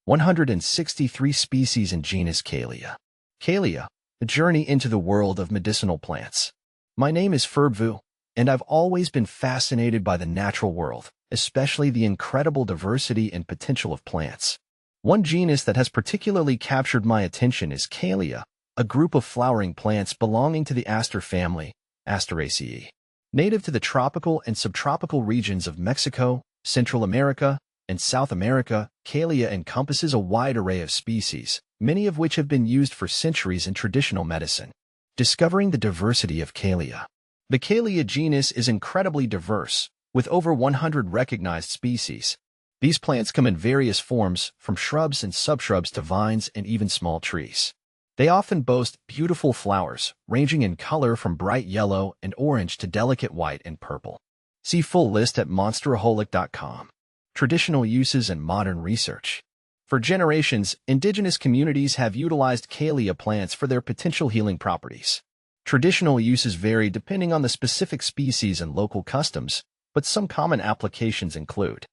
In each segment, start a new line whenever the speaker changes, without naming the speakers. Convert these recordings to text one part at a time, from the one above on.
163 species in genus Calea. Calea, a journey into the world of medicinal plants. My name is Vu, and I've always been fascinated by the natural world, especially the incredible diversity and potential of plants. One genus that has particularly captured my attention is Calea, a group of flowering plants belonging to the aster family, Asteraceae. Native to the tropical and subtropical regions of Mexico, Central America, and South America, Calea encompasses a wide array of species, many of which have been used for centuries in traditional medicine. Discovering the diversity of Calea. The Calea genus is incredibly diverse, with over 100 recognized species. These plants come in various forms, from shrubs and subshrubs to vines and even small trees. They often boast beautiful flowers, ranging in color from bright yellow and orange to delicate white and purple. See full list at monsteraholic.com. Traditional uses and modern research. For generations, indigenous communities have utilized Calea plants for their potential healing properties. Traditional uses vary depending on the specific species and local customs, but some common applications include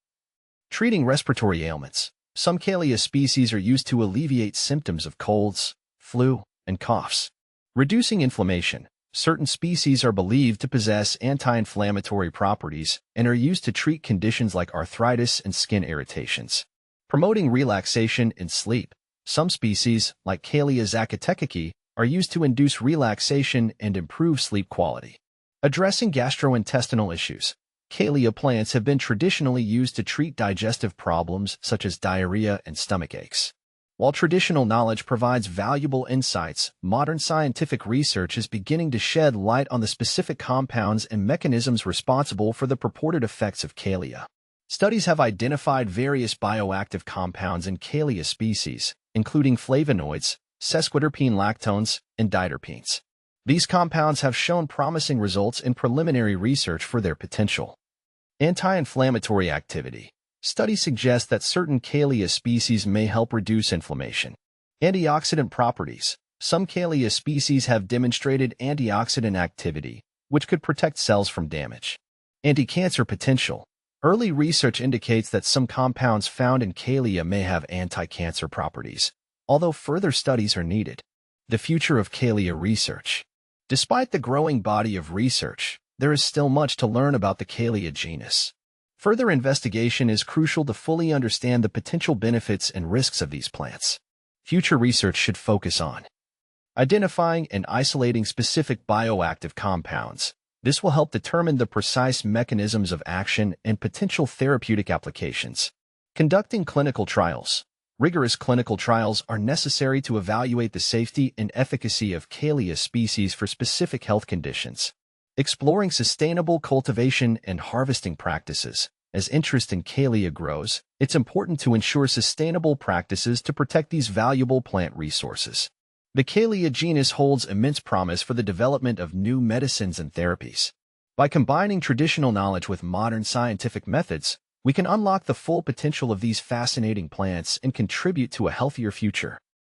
treating respiratory ailments. Some Calea species are used to alleviate symptoms of colds, flu, and coughs. Reducing inflammation. Certain species are believed to possess anti-inflammatory properties and are used to treat conditions like arthritis and skin irritations. Promoting relaxation and sleep. Some species, like Calea zacatecaki, are used to induce relaxation and improve sleep quality. Addressing gastrointestinal issues. Calea plants have been traditionally used to treat digestive problems such as diarrhea and stomach aches. While traditional knowledge provides valuable insights, modern scientific research is beginning to shed light on the specific compounds and mechanisms responsible for the purported effects of Calea. Studies have identified various bioactive compounds in Calea species, including flavonoids, sesquiterpene lactones, and diterpenes. These compounds have shown promising results in preliminary research for their potential. Anti-inflammatory activity. Studies suggest that certain Calea species may help reduce inflammation. Antioxidant properties. Some Calea species have demonstrated antioxidant activity, which could protect cells from damage. Anti-cancer potential. Early research indicates that some compounds found in Calea may have anti-cancer properties, although further studies are needed. The future of Calea research. Despite the growing body of research, there is still much to learn about the Calea genus. Further investigation is crucial to fully understand the potential benefits and risks of these plants. Future research should focus on identifying and isolating specific bioactive compounds. This will help determine the precise mechanisms of action and potential therapeutic applications. Conducting clinical trials. Rigorous clinical trials are necessary to evaluate the safety and efficacy of Calea species for specific health conditions. Exploring sustainable cultivation and harvesting practices. As interest in Calea grows, it's important to ensure sustainable practices to protect these valuable plant resources. The Calea genus holds immense promise for the development of new medicines and therapies. By combining traditional knowledge with modern scientific methods, we can unlock the full potential of these fascinating plants and contribute to a healthier future.